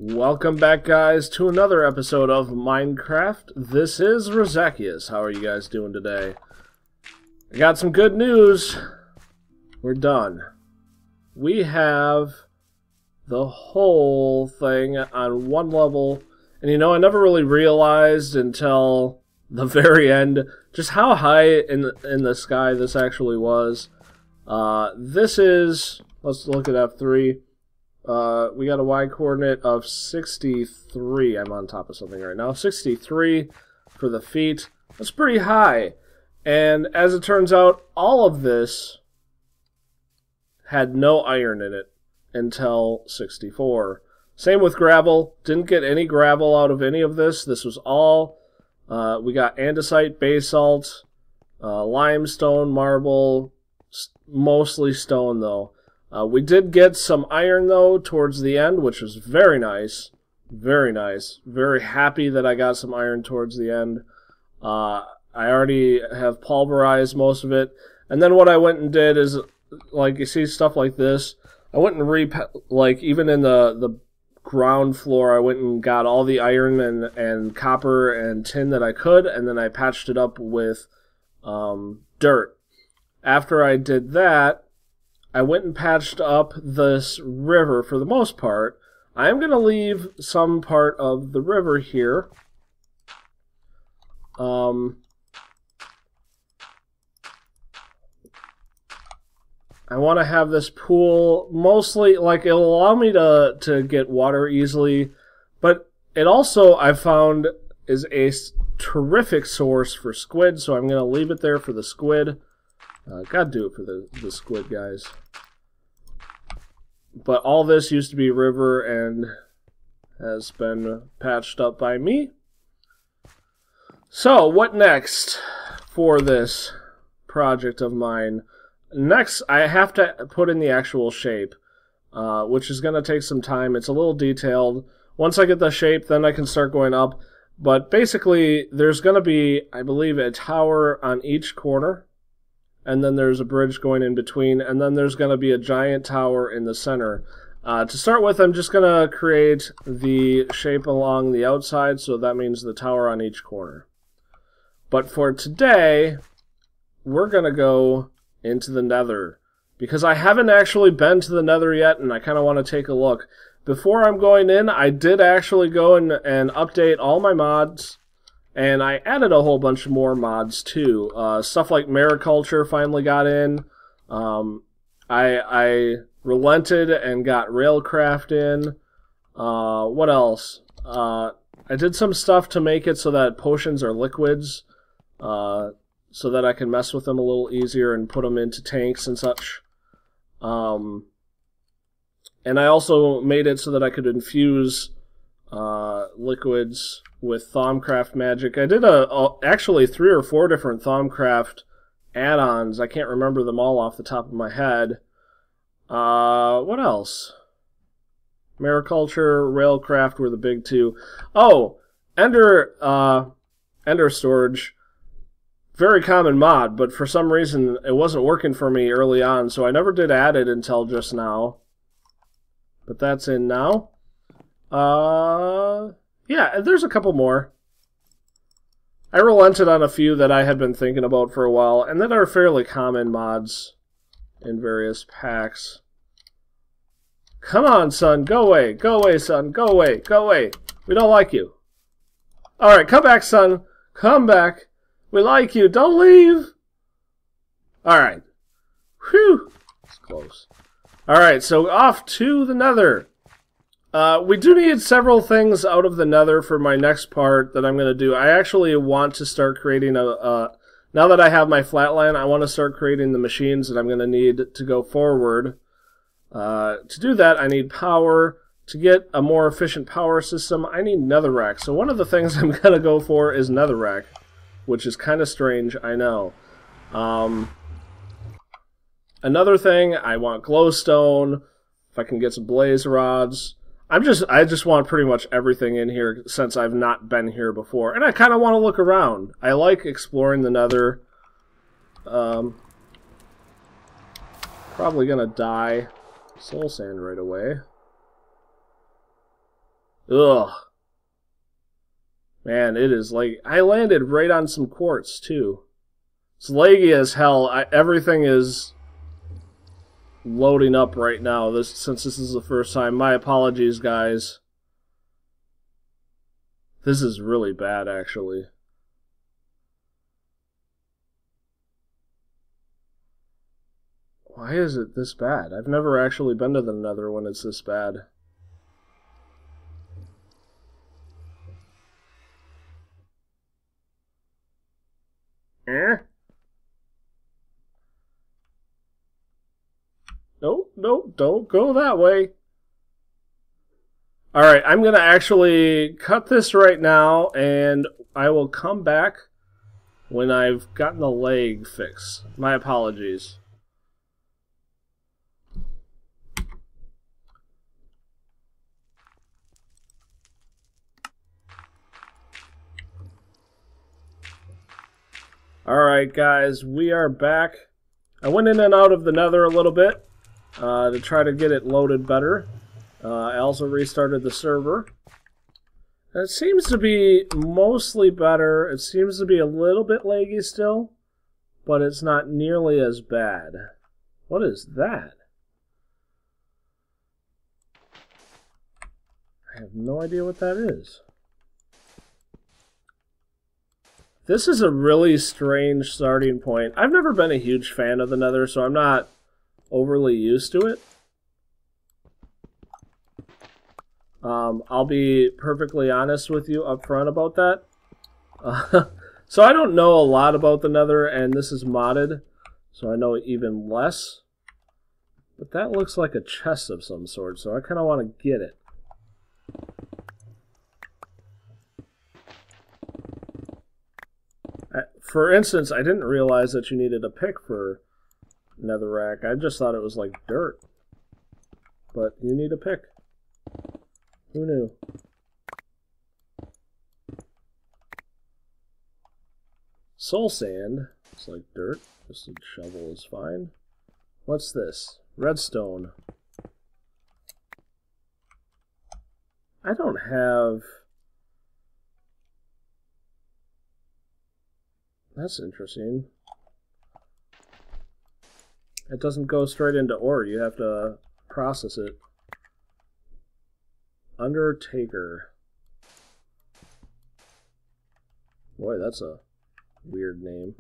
Welcome back, guys, to another episode of Minecraft. This is Razakius. How are you guys doing today? I got some good news. We're done. We have the whole thing on one level. And you know, I never really realized until the very end just how high in the sky this actually was. This is, let's look at F3. We got a Y coordinate of 63. I'm on top of something right now. 63 for the feet. That's pretty high. And as it turns out, all of this had no iron in it until 64. Same with gravel. Didn't get any gravel out of any of this. This was all, we got andesite, basalt, limestone, marble, mostly stone though. We did get some iron, though, towards the end, which was very nice. Very nice. Very happy that I got some iron towards the end. I already have pulverized most of it. And then what I went and did is, like, you see stuff like this. I went and even in the ground floor, I went and got all the iron and copper and tin that I could, and then I patched it up with dirt. After I did that, I went and patched up this river for the most part. I am going to leave some part of the river here. I want to have this pool mostly, like, it'll allow me to get water easily, but it also, I've found, is a terrific source for squid, so I'm going to leave it there for the squid. Gotta do it for the squid, guys. But all this used to be river and has been patched up by me. So, what next for this project of mine? Next, I have to put in the actual shape, which is going to take some time. It's a little detailed. Once I get the shape, then I can start going up. But basically, there's going to be, I believe, a tower on each corner. And then there's a bridge going in between, and then there's going to be a giant tower in the center. To start with, I'm just going to create the shape along the outside, so that means the tower on each corner. But for today, we're going to go into the Nether, because I haven't actually been to the Nether yet, and I kind of want to take a look. Before I'm going in, I did actually go and update all my mods. And I added a whole bunch more mods too. Stuff like mariculture finally got in. I relented and got railcraft in. What else? I did some stuff to make it so that potions are liquids, so that I can mess with them a little easier and put them into tanks and such. And I also made it so that I could infuse liquids with Thaumcraft magic. I did actually 3 or 4 different Thaumcraft add-ons. I can't remember them all off the top of my head. What else? Mariculture, Railcraft were the big 2. Oh, Ender storage. Very common mod, but for some reason it wasn't working for me early on, so I never did add it until just now. But that's in now. Yeah, there's a couple more. I relented on a few that I had been thinking about for a while, and that are fairly common mods in various packs. Come on, son, go away. Go away, son, go away, go away. We don't like you. Alright, come back, son. Come back. We like you. Don't leave. Alright. Whew. It's close. Alright, so off to the Nether. We do need several things out of the Nether for my next part that I'm going to do. I actually want to start creating now that I have my flatland, I want to start creating the machines that I'm going to need to go forward. To do that, I need power. To get a more efficient power system, I need netherrack. So one of the things I'm going to go for is netherrack, which is kind of strange, I know. Another thing, I want glowstone. If I can get some blaze rods. I just want pretty much everything in here since I've not been here before. And I kind of want to look around. I like exploring the Nether. Probably going to die. Soul sand right away. Ugh. Man, it is like... I landed right on some quartz, too. It's laggy as hell. Everything is loading up right now, since this is the first time. My apologies, guys. This is really bad, actually. Why is it this bad? I've never actually been to the Nether when it's this bad. No, don't go that way. Alright, I'm going to actually cut this right now, and I will come back when I've gotten the lag fixed. My apologies. Alright guys, we are back. I went in and out of the Nether a little bit to try to get it loaded better. I also restarted the server. And it seems to be mostly better. It seems to be a little bit laggy still, but it's not nearly as bad. What is that? I have no idea what that is. This is a really strange starting point. I've never been a huge fan of the Nether, so I'm not overly used to it. I'll be perfectly honest with you up front about that. So I don't know a lot about the Nether, and this is modded, so I know even less. But that looks like a chest of some sort, so I kind of want to get it. For instance, I didn't realize that you needed a pick for netherrack. I just thought it was like dirt. But you need a pick. Who knew? Soul sand. It's like dirt. Just a shovel is fine. What's this? Redstone. I don't have... That's interesting. It doesn't go straight into ore. You have to process it. Undertaker. Boy, that's a weird name.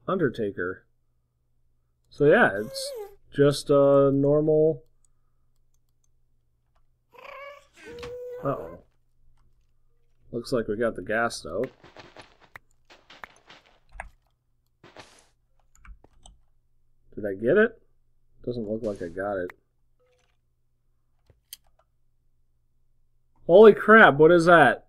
Undertaker. So yeah, it's just a normal... Uh-oh. Looks like we got the gas out. Did I get it? Doesn't look like I got it. Holy crap, what is that?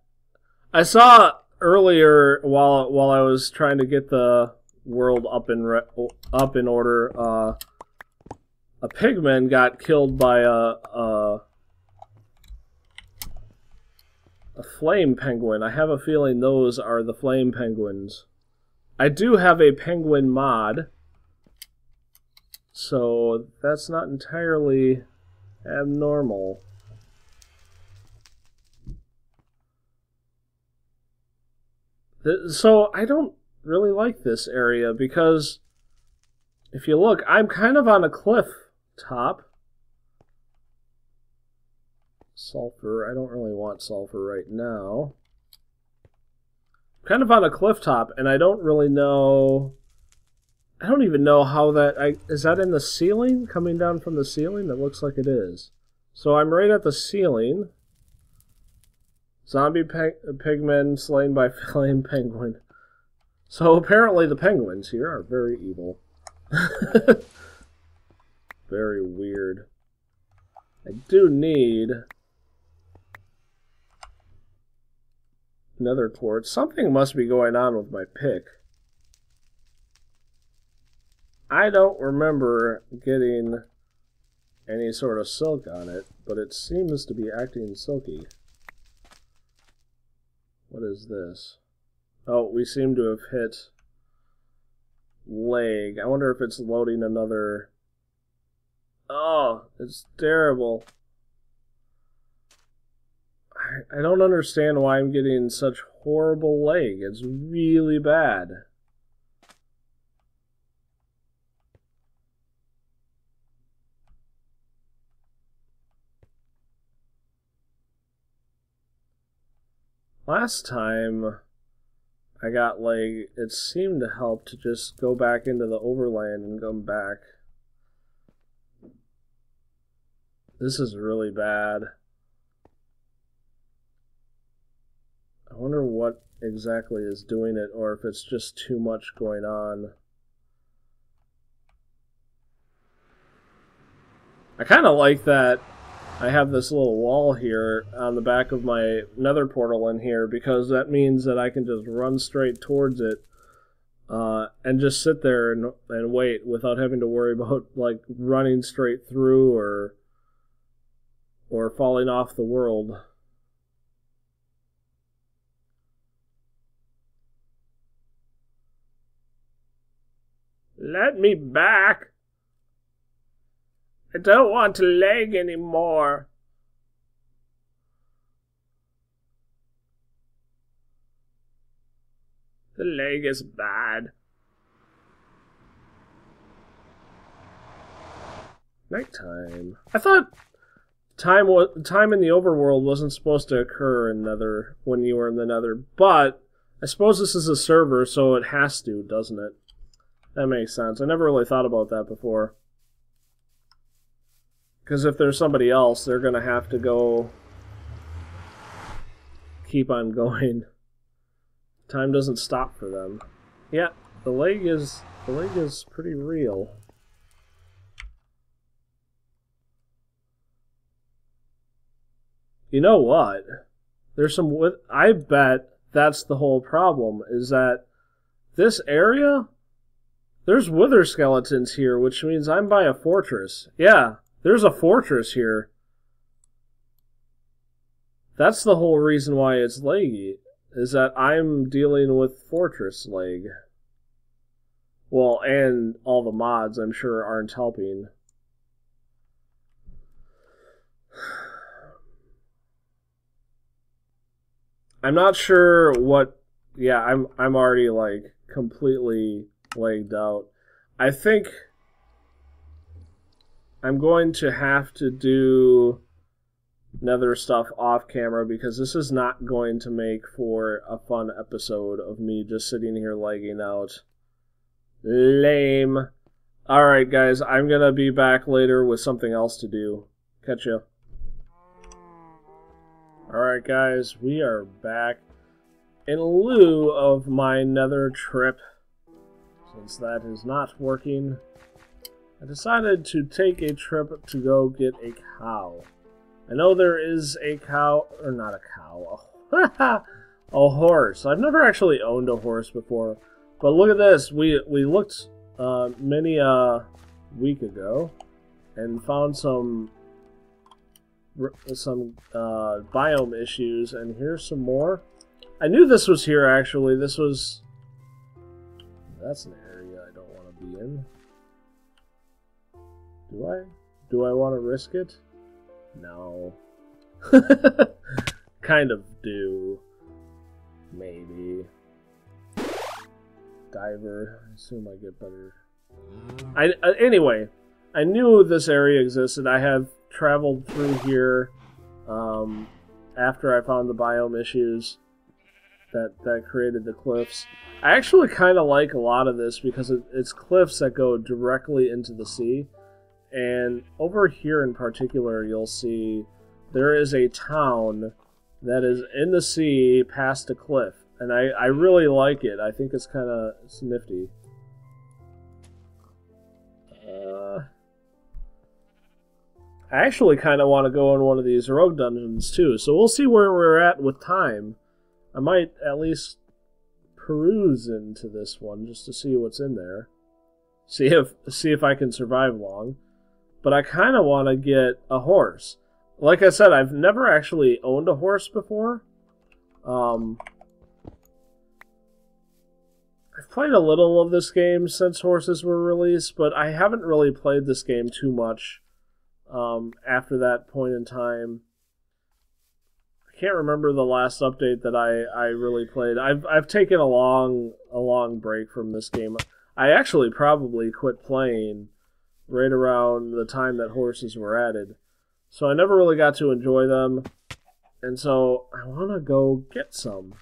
I saw earlier while I was trying to get the world up in order, a pigman got killed by a flame penguin. I have a feeling those are the flame penguins. I do have a penguin mod, so that's not entirely abnormal. So I don't really like this area because if you look, I'm kind of on a cliff top. Sulfur. I don't really want sulfur right now. Kind of on a cliff top, and I don't really know... I don't even know how that... is that in the ceiling? Coming down from the ceiling? That looks like it is. So I'm right at the ceiling. Zombie pigmen slain by flame penguin. So apparently the penguins here are very evil. Very weird. I do need... Nether quartz. Something must be going on with my pick. I don't remember getting any sort of silk on it, but it seems to be acting silky. What is this? Oh, we seem to have hit lag. I wonder if it's loading another Oh, it's terrible. I don't understand why I'm getting such horrible lag. It's really bad. Last time I got lag, it seemed to help to just go back into the overland and come back. This is really bad. I wonder what exactly is doing it, or if it's just too much going on. I kind of like that I have this little wall here on the back of my nether portal in here, because that means that I can just run straight towards it and just sit there and wait without having to worry about like running straight through or falling off the world. Let me back! I don't want to lag anymore. The lag is bad. Nighttime. I thought time in the overworld wasn't supposed to occur in Nether when you were in the Nether, but I suppose this is a server, so it has to, doesn't it? That makes sense. I never really thought about that before. Because if there's somebody else, they're going to have to go keep on going. Time doesn't stop for them. Yeah, the lag is pretty real. You know what? There's some... I bet that's the whole problem, is that this area, there's wither skeletons here, which means I'm by a fortress. Yeah. There's a fortress here. That's the whole reason why it's laggy, is that I'm dealing with fortress lag. Well, and all the mods, I'm sure, aren't helping. I'm not sure what... Yeah, I'm already, like, completely lagged out. I think I'm going to have to do Nether stuff off camera, because this is not going to make for a fun episode of me just sitting here lagging out. Lame. Alright guys, I'm gonna be back later with something else to do. Catch ya. Alright guys, we are back. In lieu of my Nether trip, since that is not working, I decided to take a trip to go get a cow. I know there is a cow, or not a cow, a horse. I've never actually owned a horse before, but look at this. We looked many a week ago and found some biome issues, and here's some more. I knew this was here actually. That's an area I don't want to be in. Do I want to risk it? No. Kind of do. Maybe. Diver. I assume I get better. Anyway, I knew this area existed. I have traveled through here after I found the biome issues that created the cliffs. I actually kind of like a lot of this because it's cliffs that go directly into the sea. And over here in particular, you'll see there is a town that is in the sea past a cliff. And I really like it. I think it's nifty. I actually kind of want to go in one of these rogue dungeons too. So we'll see where we're at with time. I might at least peruse into this one just to see what's in there. See if I can survive long. But I kind of want to get a horse. Like I said, I've never actually owned a horse before. I've played a little of this game since horses were released, but I haven't really played this game too much after that point in time. I can't remember the last update that I really played. I've taken a long break from this game. I actually probably quit playing right around the time that horses were added. So I never really got to enjoy them. And so I want to go get some.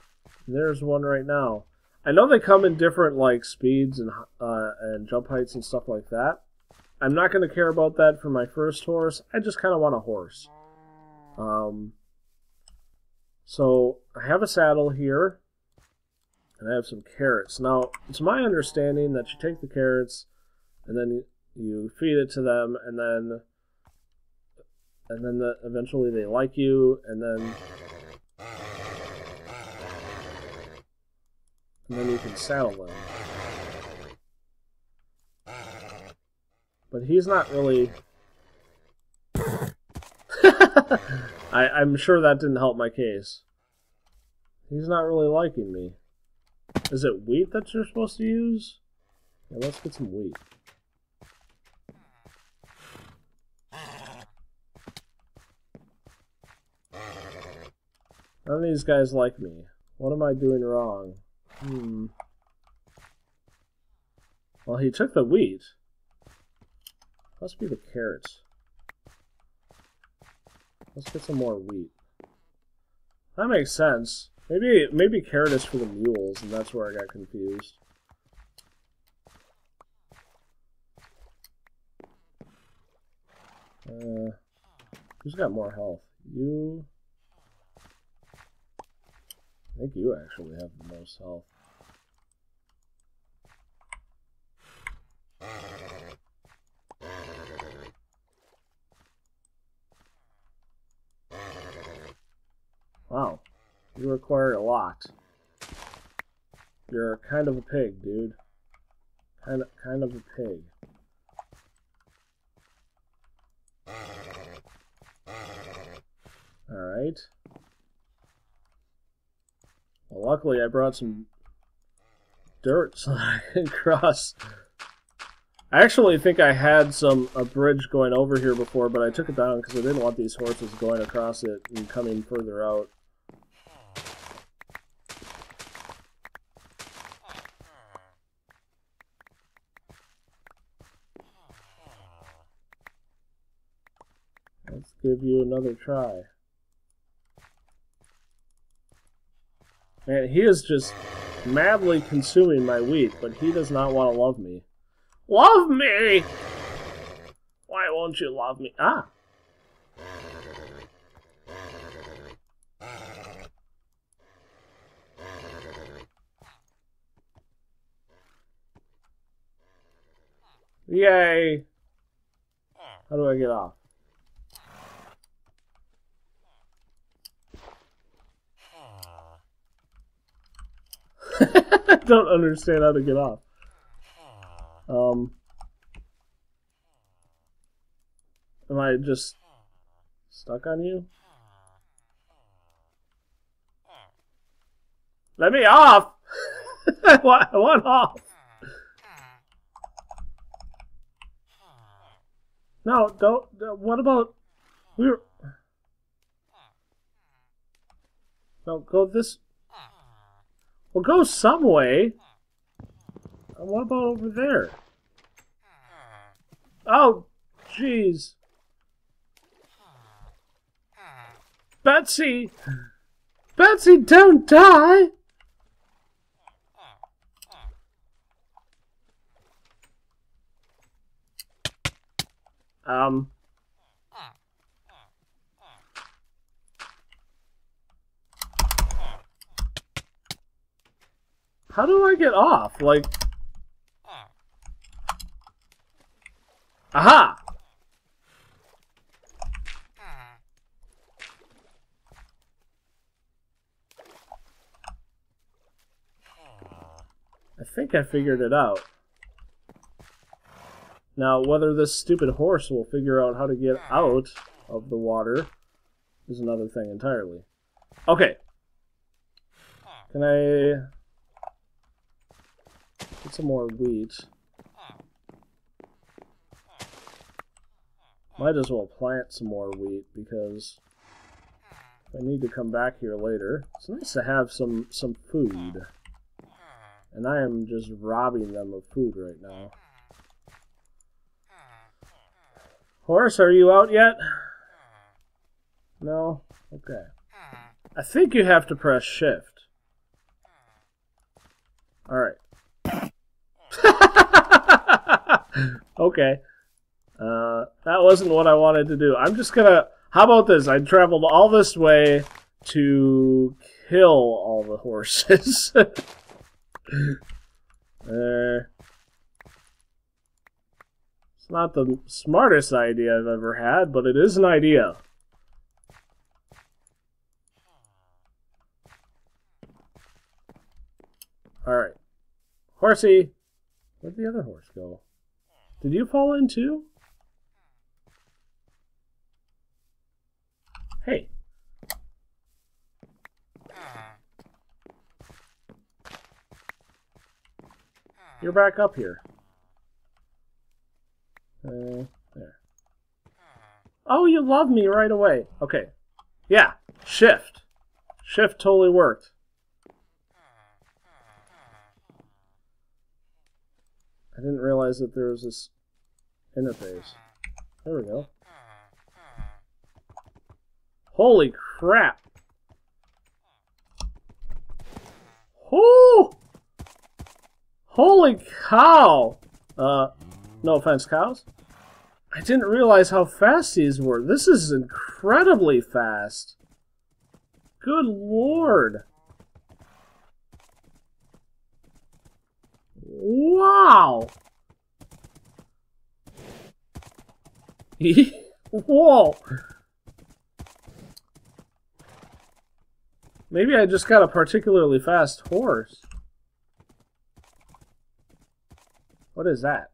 And there's one right now. I know they come in different like speeds and jump heights and stuff like that. I'm not going to care about that for my first horse. I just kind of want a horse. So I have a saddle here, and I have some carrots. Now, it's my understanding that you take the carrots, and then you feed it to them, and then eventually they like you, and then you can saddle them. But he's not really... I'm sure that didn't help my case. He's not really liking me. Is it wheat that you're supposed to use? Yeah, let's get some wheat. None of these guys like me. What am I doing wrong? Well, he took the wheat. Must be the carrots. Let's get some more wheat. That makes sense. Maybe carrot is for the mules, and that's where I got confused. Who's got more health? You... I think you actually have the most health. Wow, you require a lot. You're kind of a pig, dude. Kind of a pig. Alright. Well, luckily I brought some dirt so that I can cross. I actually think I had a bridge going over here before, but I took it down because I didn't want these horses going across it and coming further out. Let's give you another try. Man, he is just madly consuming my wheat, but he does not want to love me. Love me! Why won't you love me? Ah! Yay! How do I get off? I don't understand how to get off. Am I just stuck on you? Let me off! I want off! No, don't. What about... No, go this... Well, go some way. What about over there? Oh, jeez. Betsy! Betsy, don't die! How do I get off? Like... Aha! I think I figured it out. Now, whether this stupid horse will figure out how to get out of the water is another thing entirely. Okay. Can I get some more wheat? Might as well plant some more wheat because I need to come back here later. It's nice to have some food. And I am just robbing them of food right now. Horse, are you out yet? No? Okay. I think you have to press shift. Alright. Okay. That wasn't what I wanted to do. I'm just gonna... How about this? I traveled all this way to kill all the horses. It's not the smartest idea I've ever had, but it is an idea. Alright. Horsey! Where'd the other horse go? Did you fall in too? Hey. You're back up here. There. Oh, you love me right away. Okay. Yeah. Shift. Shift totally worked. I didn't realize that there was this interface. There we go. Holy crap! Whoo! Holy cow! No offense, cows. I didn't realize how fast these were. This is incredibly fast. Good lord. Wow! Whoa! Maybe I just got a particularly fast horse. What is that?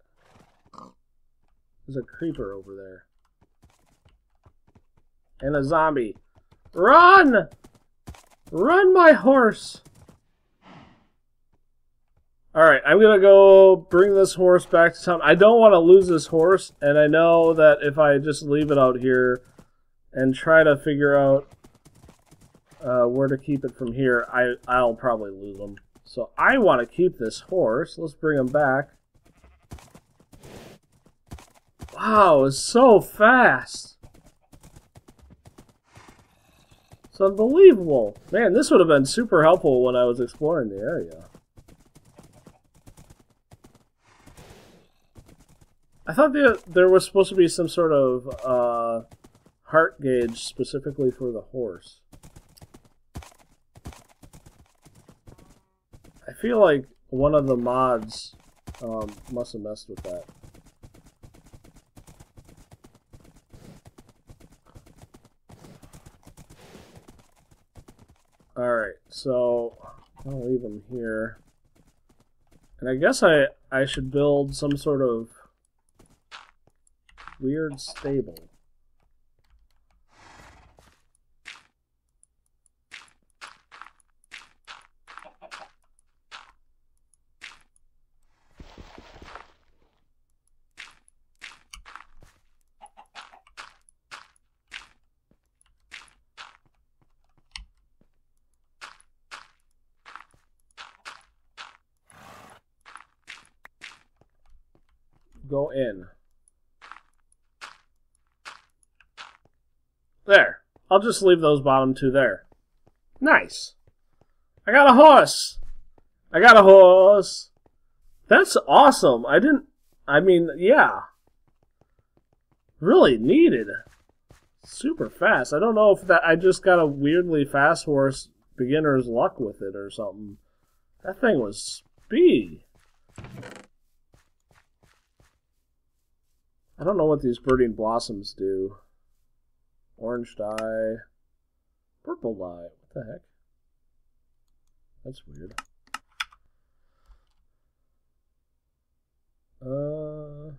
There's a creeper over there. And a zombie. Run! Run, my horse! Alright, I'm gonna go bring this horse back to town. I don't want to lose this horse, and I know that if I just leave it out here and try to figure out where to keep it from here, I'll probably lose him. So I want to keep this horse. Let's bring him back. Wow, it's so fast. It's unbelievable. Man, this would have been super helpful when I was exploring the area. I thought there was supposed to be some sort of heart gauge specifically for the horse. I feel like one of the mods must have messed with that. Alright, so I'll leave them here. And I guess I should build some sort of weird stable. Go in. There. I'll just leave those bottom two there. Nice. I got a horse. I got a horse. That's awesome. I mean, yeah. Really needed. Super fast. I don't know if I just got a weirdly fast horse, beginner's luck with it or something. That thing was speedy. I don't know what these birding blossoms do. Orange dye. Purple dye. What the heck? That's weird. The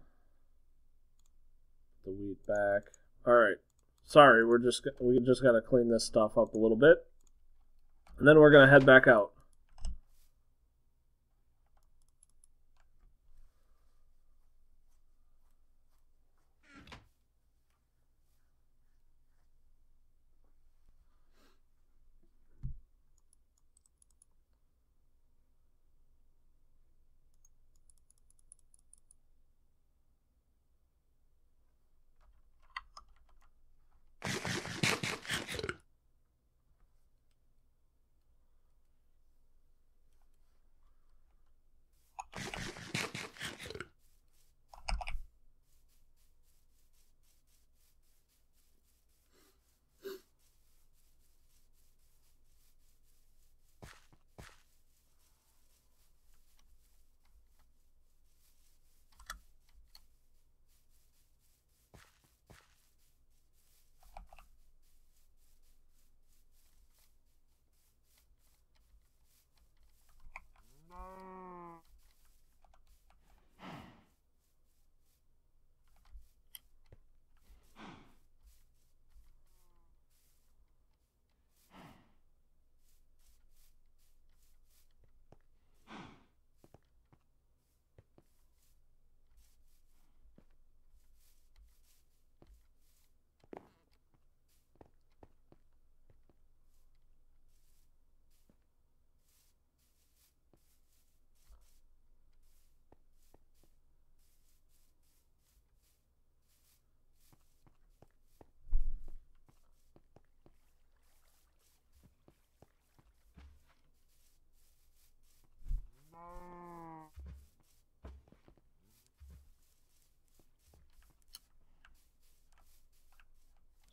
wheat back. Alright. Sorry, we just gotta clean this stuff up a little bit. And then we're gonna head back out.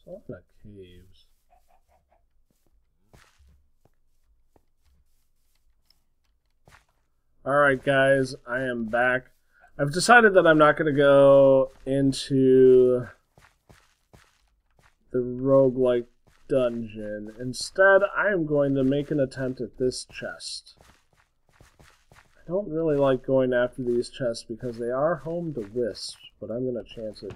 There's a lot of caves. Alright guys, I am back. I've decided that I'm not going to go into the roguelike dungeon. Instead, I am going to make an attempt at this chest. I don't really like going after these chests because they are home to wisps, but I'm going to chance it.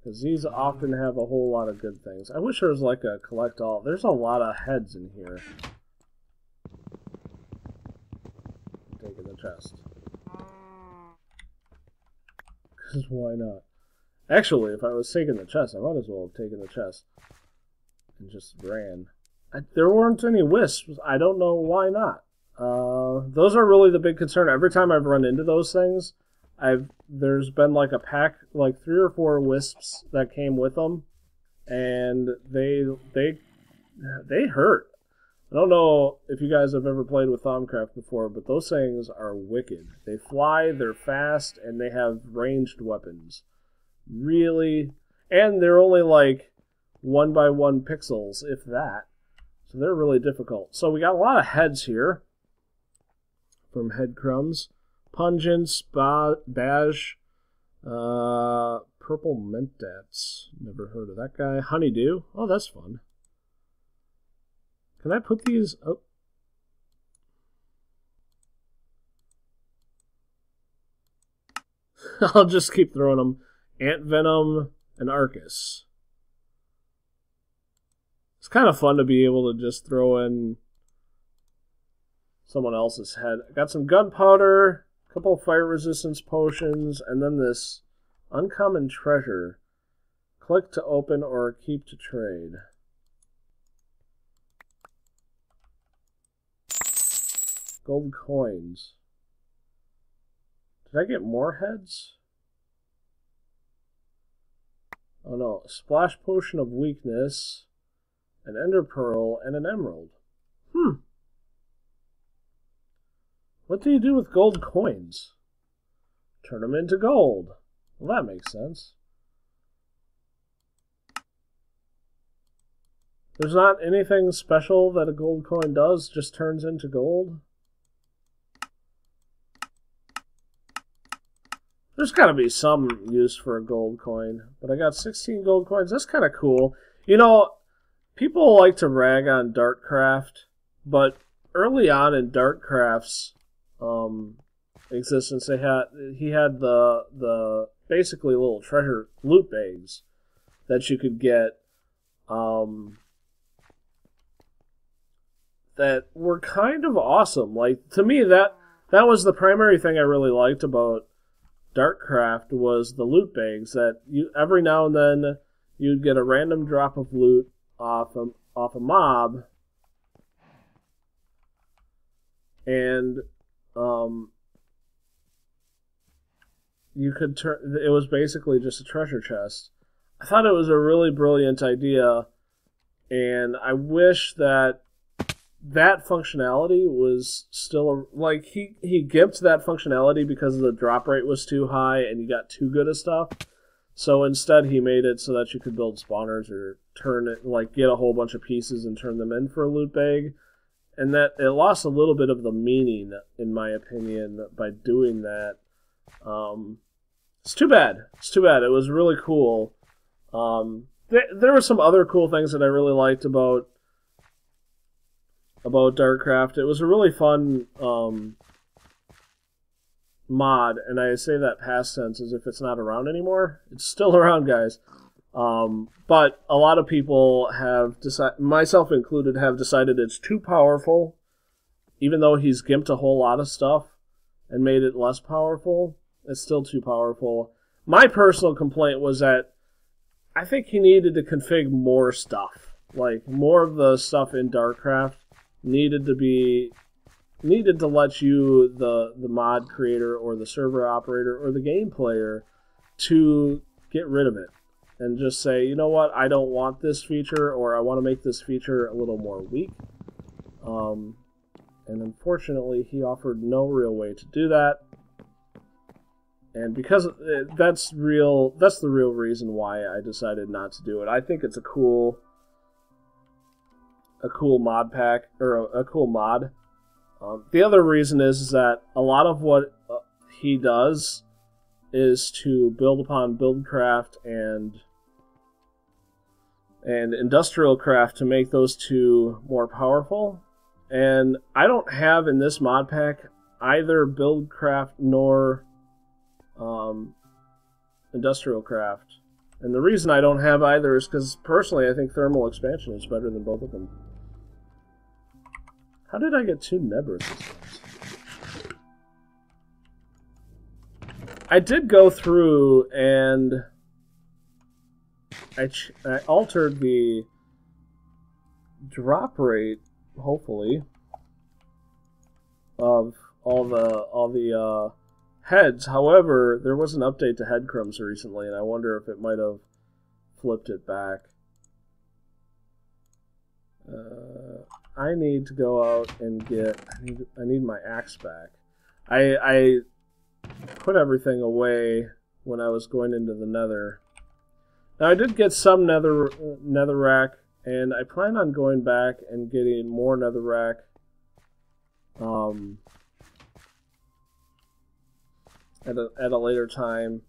Because these often have a whole lot of good things. I wish there was like a collect all. There's a lot of heads in here. Taking the chest. Because why not? Actually, if I was taking the chest, I might as well have taken the chest. And just ran. There weren't any wisps. I don't know why not. Those are really the big concern. Every time I've run into those things, there's been like a pack, like 3 or 4 wisps that came with them. And they hurt. I don't know if you guys have ever played with Thaumcraft before, but those things are wicked. They fly, they're fast, and they have ranged weapons. Really? And they're only like 1 by 1 pixels, if that. So they're really difficult. So we got a lot of heads here. From head crumbs. Pungents, Baj, Purple Mentats. Never heard of that guy. Honeydew. Oh, that's fun. Can I put these... Oh. I'll just keep throwing them. Ant Venom and Arcus. It's kind of fun to be able to just throw in someone else's head. I got some gunpowder, a couple of fire resistance potions, and then this uncommon treasure. Click to open or keep to trade. Gold coins. Did I get more heads? Oh no. A splash potion of weakness, an ender pearl, and an emerald. What do you do with gold coins? Turn them into gold. Well, that makes sense. There's not anything special that a gold coin does, just turns into gold? There's got to be some use for a gold coin. But I got 16 gold coins. That's kind of cool. You know, people like to rag on Darkcraft, but early on in Darkcraft's existence, he had the basically little treasure loot bags that you could get that were kind of awesome. Like, to me, that was the primary thing I really liked about Darkcraft, was the loot bags, that you every now and then you'd get a random drop of loot off a mob, and you could turn. It was basically just a treasure chest. I thought it was a really brilliant idea, and I wish that functionality was still like he gimped that functionality because the drop rate was too high and you got too good of stuff. So instead he made it so that you could build spawners or turn it, like get a whole bunch of pieces and turn them in for a loot bag. And that it lost a little bit of the meaning, in my opinion, by doing that. It's too bad. It's too bad. It was really cool. There were some other cool things that I really liked about Darkcraft. It was a really fun mod, and I say that past tense as if it's not around anymore. It's still around, guys. But a lot of people have decided, myself included, have decided it's too powerful, even though he's gimped a whole lot of stuff and made it less powerful. It's still too powerful. My personal complaint was that I think he needed to config more stuff. Like, more of the stuff in Darkcraft needed to let you, the mod creator or the server operator or the game player, to get rid of it and just say, you know what, I don't want this feature, or I want to make this feature a little more weak. And unfortunately he offered no real way to do that, And because that's the real reason why I decided not to do it. I think it's a cool mod pack, or a cool mod. The other reason is that a lot of what he does is to build upon buildcraft and industrial craft to make those two more powerful. And I don't have in this mod pack either buildcraft nor industrial craft. And the reason I don't have either is because personally I think thermal expansion is better than both of them. How did I get 2 Nether Ores? I did go through and I altered the drop rate, hopefully, of all the heads. However, there was an update to head crumbs recently, and I wonder if it might have flipped it back. I need to go out and get. I need my axe back. I put everything away when I was going into the Nether. Now I did get some netherrack, and I plan on going back and getting more netherrack. At a later time.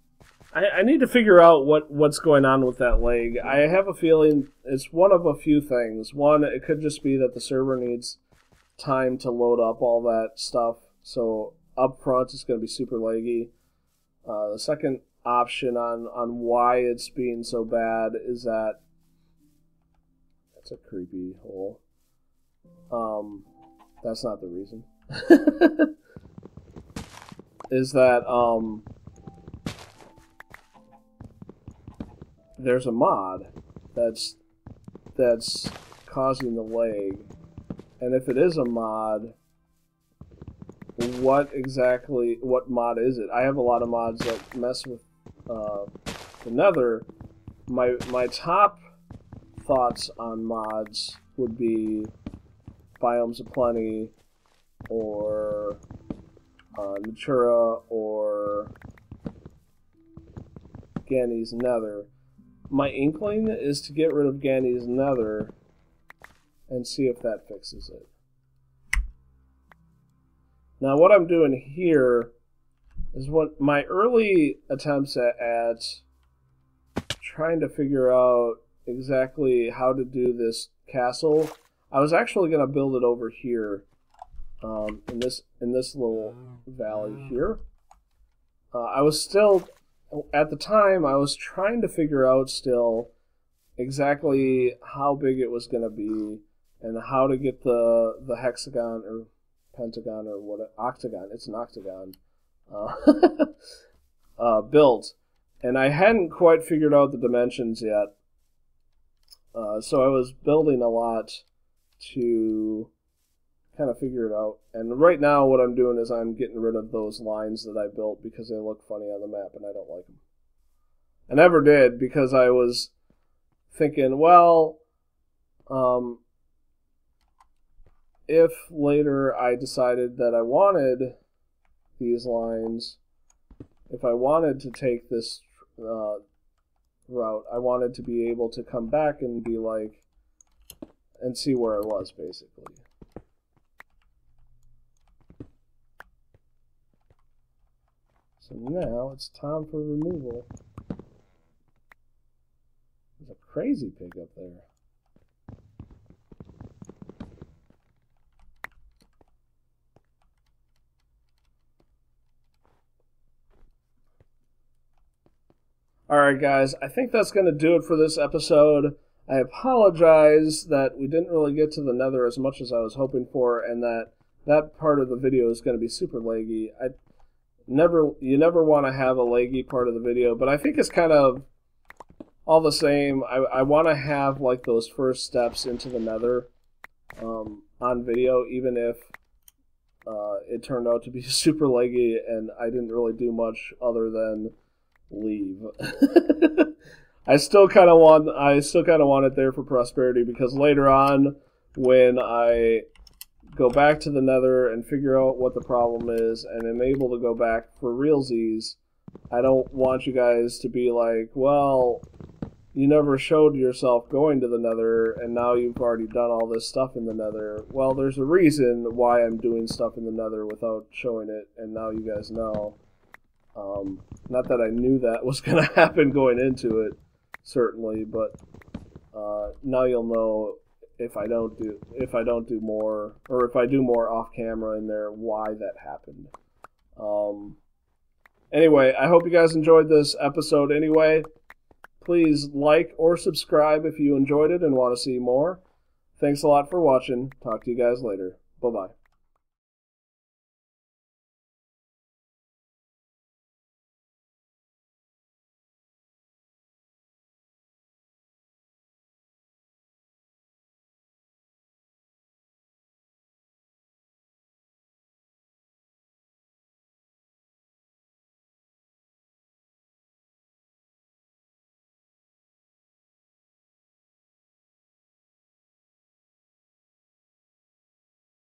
I need to figure out what's going on with that leg. I have a feeling it's one of a few things. One, it could just be that the server needs time to load up all that stuff, so up front it's going to be super laggy. The second option on why it's being so bad is that that's a creepy hole. That's not the reason. Is that there's a mod that's causing the lag, and if it is a mod, what mod is it? I have a lot of mods that mess with the Nether. My top thoughts on mods would be Biomes of Plenty, or Natura, or Gany's Nether. My inkling is to get rid of Gany's Nether and see if that fixes it. Now what I'm doing here is what my early attempts at trying to figure out exactly how to do this castle. I was actually going to build it over here. In this little valley here. I was still, at the time, I was trying to figure out still exactly how big it was going to be and how to get the hexagon or pentagon or what, octagon, it's an octagon, built. And I hadn't quite figured out the dimensions yet. So I was building a lot to kind of figure it out. And right now what I'm doing is I'm getting rid of those lines that I built because they look funny on the map and I don't like them. I never did, because I was thinking, well, if later I decided that I wanted these lines, if I wanted to take this route, I wanted to be able to come back and be like, and see where I was, basically. So now it's time for removal. There's a crazy pig up there. Alright guys, I think that's going to do it for this episode. I apologize that we didn't really get to the Nether as much as I was hoping for, and that part of the video is going to be super laggy. You never want to have a laggy part of the video, but I think it's kind of all the same. I want to have like those first steps into the Nether on video, even if it turned out to be super laggy and I didn't really do much other than leave. I still kind of want it there for prosperity, because later on, when I go back to the Nether and figure out what the problem is, and am able to go back for realsies, I don't want you guys to be like, well, you never showed yourself going to the Nether, and now you've already done all this stuff in the Nether. Well, there's a reason why I'm doing stuff in the Nether without showing it, and now you guys know. Not that I knew that was going to happen going into it, certainly, but now you'll know if I don't do more, or if I do more off camera in there, why that happened. Anyway, I hope you guys enjoyed this episode anyway. Please like or subscribe if you enjoyed it and want to see more. Thanks a lot for watching. Talk to you guys later. Bye-bye.